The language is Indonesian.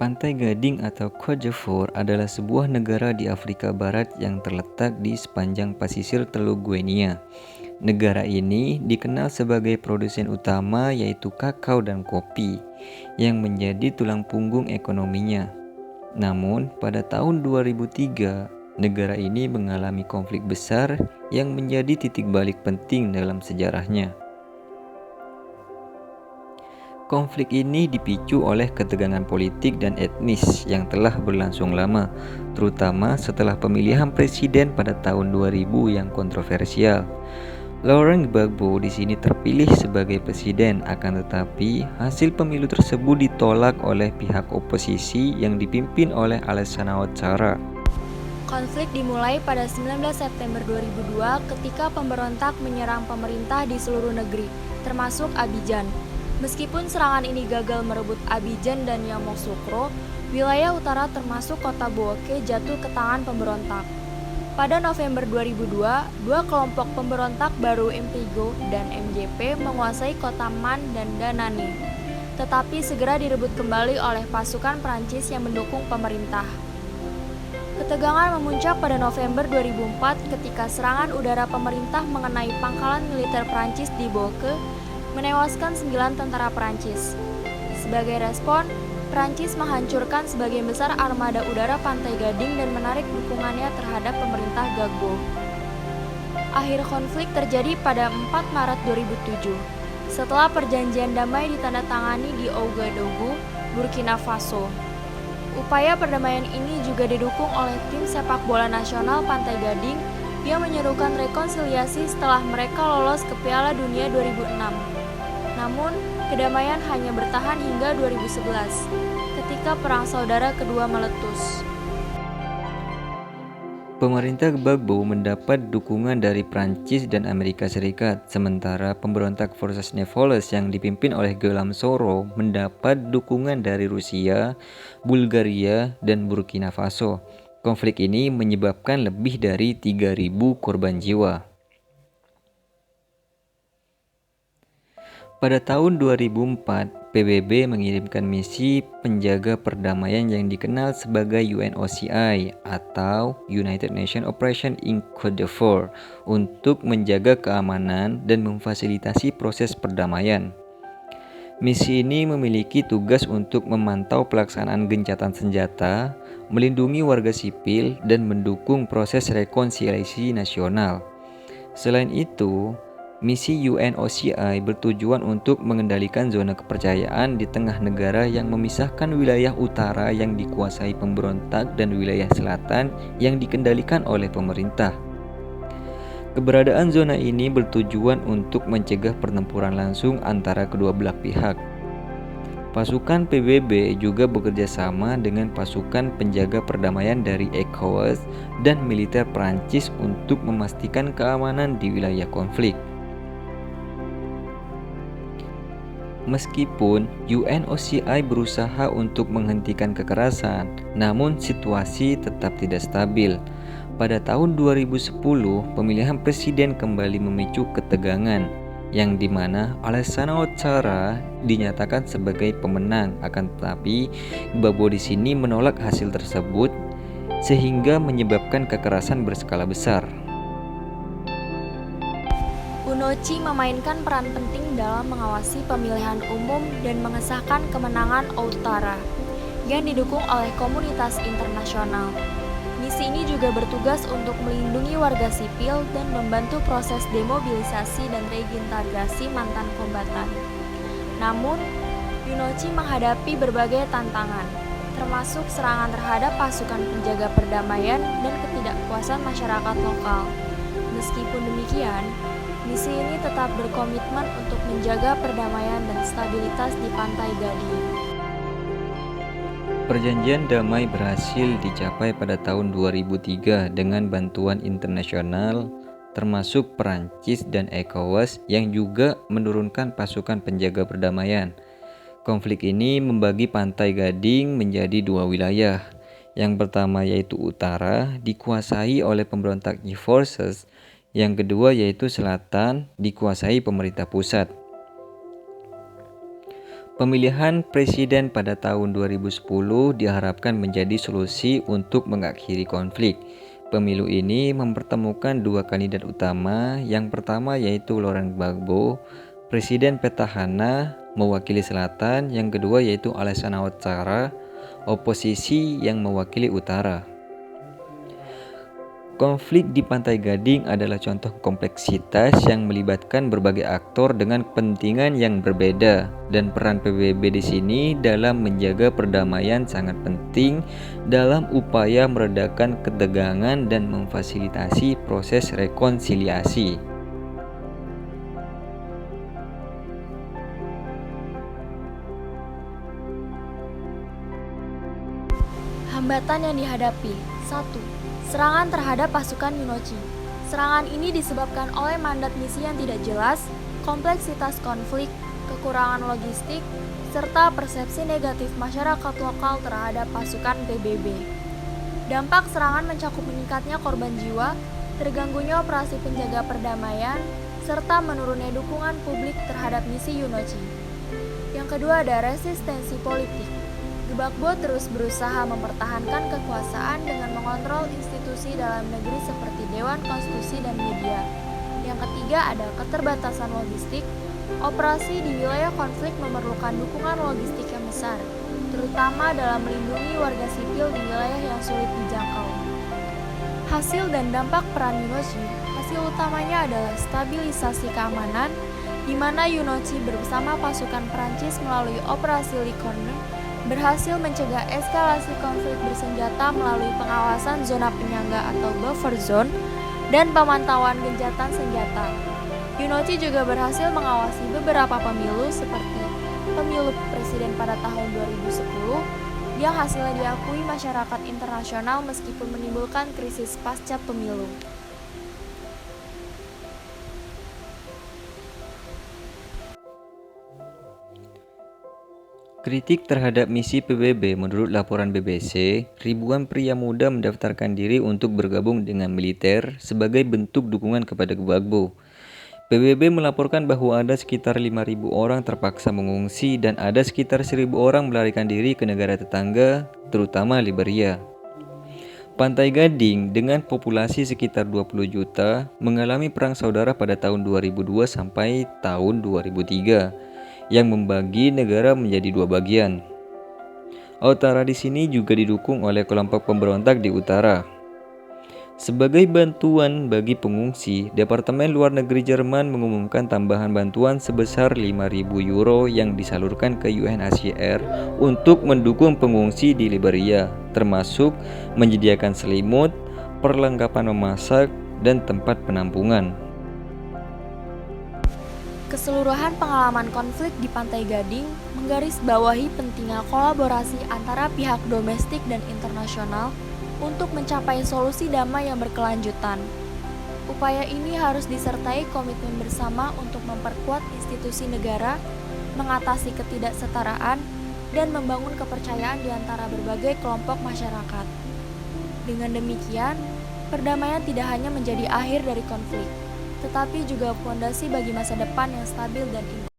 Pantai Gading atau Côte d'Ivoire adalah sebuah negara di Afrika Barat yang terletak di sepanjang pesisir Teluk Guinea. Negara ini dikenal sebagai produsen utama yaitu kakao dan kopi, yang menjadi tulang punggung ekonominya. Namun, pada tahun 2003, negara ini mengalami konflik besar yang menjadi titik balik penting dalam sejarahnya. Konflik ini dipicu oleh ketegangan politik dan etnis yang telah berlangsung lama, terutama setelah pemilihan presiden pada tahun 2000 yang kontroversial. Laurent Gbagbo di sini terpilih sebagai presiden, akan tetapi hasil pemilu tersebut ditolak oleh pihak oposisi yang dipimpin oleh Alassane Ouattara. Konflik dimulai pada 19 September 2002 ketika pemberontak menyerang pemerintah di seluruh negeri, termasuk Abidjan. Meskipun serangan ini gagal merebut Abidjan dan Yamoussoukro, wilayah utara termasuk kota Bouaké jatuh ke tangan pemberontak. Pada November 2002, dua kelompok pemberontak baru Impigo dan MJP menguasai kota Man dan Danane, tetapi segera direbut kembali oleh pasukan Prancis yang mendukung pemerintah. Ketegangan memuncak pada November 2004 ketika serangan udara pemerintah mengenai pangkalan militer Prancis di Bouaké, menewaskan 9 tentara Prancis. Sebagai respon, Prancis menghancurkan sebagian besar armada udara Pantai Gading dan menarik dukungannya terhadap pemerintah Gbagbo. Akhir konflik terjadi pada 4 Maret 2007, setelah perjanjian damai ditandatangani di Ouagadougou, Burkina Faso. Upaya perdamaian ini juga didukung oleh tim sepak bola nasional Pantai Gading yang menyerukan rekonsiliasi setelah mereka lolos ke Piala Dunia 2006. Namun, kedamaian hanya bertahan hingga 2011, ketika Perang Saudara Kedua meletus. Pemerintah Gbagbo mendapat dukungan dari Prancis dan Amerika Serikat, sementara pemberontak Forces Névoles yang dipimpin oleh Guillaume Soro mendapat dukungan dari Rusia, Bulgaria, dan Burkina Faso. Konflik ini menyebabkan lebih dari 3.000 korban jiwa. Pada tahun 2004, PBB mengirimkan misi penjaga perdamaian yang dikenal sebagai UNOCI atau United Nations Operation in Côte d'Ivoire untuk menjaga keamanan dan memfasilitasi proses perdamaian. Misi ini memiliki tugas untuk memantau pelaksanaan gencatan senjata, melindungi warga sipil, dan mendukung proses rekonsiliasi nasional. Selain itu, misi UNOCI bertujuan untuk mengendalikan zona kepercayaan di tengah negara yang memisahkan wilayah utara yang dikuasai pemberontak dan wilayah selatan yang dikendalikan oleh pemerintah. Keberadaan zona ini bertujuan untuk mencegah pertempuran langsung antara kedua belah pihak. Pasukan PBB juga bekerja sama dengan pasukan penjaga perdamaian dari ECOWAS dan militer Prancis untuk memastikan keamanan di wilayah konflik. Meskipun UNOCI berusaha untuk menghentikan kekerasan, namun situasi tetap tidak stabil. Pada tahun 2010, pemilihan presiden kembali memicu ketegangan, yang dimana Alassane Ouattara dinyatakan sebagai pemenang, akan tetapi Gbagbo di sini menolak hasil tersebut, sehingga menyebabkan kekerasan berskala besar. UNOCI memainkan peran penting dalam mengawasi pemilihan umum dan mengesahkan kemenangan Ouattara yang didukung oleh komunitas internasional. Misi ini juga bertugas untuk melindungi warga sipil dan membantu proses demobilisasi dan reintegrasi mantan kombatan. Namun, UNOCI menghadapi berbagai tantangan, termasuk serangan terhadap pasukan penjaga perdamaian dan ketidakpuasan masyarakat lokal. Meskipun demikian, misi ini tetap berkomitmen untuk menjaga perdamaian dan stabilitas di Pantai Gading. Perjanjian damai berhasil dicapai pada tahun 2003 dengan bantuan internasional, termasuk Perancis dan ECOWAS yang juga menurunkan pasukan penjaga perdamaian. Konflik ini membagi Pantai Gading menjadi dua wilayah. Yang pertama yaitu utara, dikuasai oleh pemberontak Forces. Yang kedua yaitu selatan, dikuasai pemerintah pusat. Pemilihan presiden pada tahun 2010 diharapkan menjadi solusi untuk mengakhiri konflik. Pemilu ini mempertemukan dua kandidat utama. Yang pertama yaitu Laurent Gbagbo, presiden petahana mewakili selatan. Yang kedua yaitu Alassane Ouattara, oposisi yang mewakili utara. Konflik di Pantai Gading adalah contoh kompleksitas yang melibatkan berbagai aktor dengan kepentingan yang berbeda, dan peran PBB di sini dalam menjaga perdamaian sangat penting dalam upaya meredakan ketegangan dan memfasilitasi proses rekonsiliasi. Hambatan yang dihadapi. 1. Serangan terhadap pasukan Yunochi. Serangan ini disebabkan oleh mandat misi yang tidak jelas, kompleksitas konflik, kekurangan logistik, serta persepsi negatif masyarakat lokal terhadap pasukan PBB. Dampak serangan mencakup meningkatnya korban jiwa, terganggunya operasi penjaga perdamaian, serta menurunnya dukungan publik terhadap misi Yunochi. Yang kedua ada resistensi politik. Gbagbo terus berusaha mempertahankan kekuasaan dengan mengontrol institusi dalam negeri seperti Dewan Konstitusi dan media. Yang ketiga ada keterbatasan logistik. Operasi di wilayah konflik memerlukan dukungan logistik yang besar, terutama dalam melindungi warga sipil di wilayah yang sulit dijangkau. Hasil dan dampak peran Yunochi. Hasil utamanya adalah stabilisasi keamanan, di mana Yunochi bersama pasukan Prancis melalui Operasi Licorne berhasil mencegah eskalasi konflik bersenjata melalui pengawasan zona penyangga atau buffer zone dan pemantauan gencatan senjata. Yunochi juga berhasil mengawasi beberapa pemilu seperti pemilu presiden pada tahun 2010 yang hasilnya diakui masyarakat internasional meskipun menimbulkan krisis pasca pemilu. Kritik terhadap misi PBB. Menurut laporan BBC, ribuan pria muda mendaftarkan diri untuk bergabung dengan militer sebagai bentuk dukungan kepada Gbagbo. PBB melaporkan bahwa ada sekitar 5.000 orang terpaksa mengungsi dan ada sekitar 1.000 orang melarikan diri ke negara tetangga, terutama Liberia. Pantai Gading dengan populasi sekitar 20 juta mengalami perang saudara pada tahun 2002 sampai tahun 2003. Yang membagi negara menjadi dua bagian. Ouattara di sini juga didukung oleh kelompok pemberontak di utara. Sebagai bantuan bagi pengungsi, Departemen Luar Negeri Jerman mengumumkan tambahan bantuan sebesar 5.000 euro yang disalurkan ke UNHCR untuk mendukung pengungsi di Liberia, termasuk menyediakan selimut, perlengkapan memasak, dan tempat penampungan. Keseluruhan pengalaman konflik di Pantai Gading menggarisbawahi pentingnya kolaborasi antara pihak domestik dan internasional untuk mencapai solusi damai yang berkelanjutan. Upaya ini harus disertai komitmen bersama untuk memperkuat institusi negara, mengatasi ketidaksetaraan, dan membangun kepercayaan di antara berbagai kelompok masyarakat. Dengan demikian, perdamaian tidak hanya menjadi akhir dari konflik, tetapi juga fondasi bagi masa depan yang stabil dan inklusif.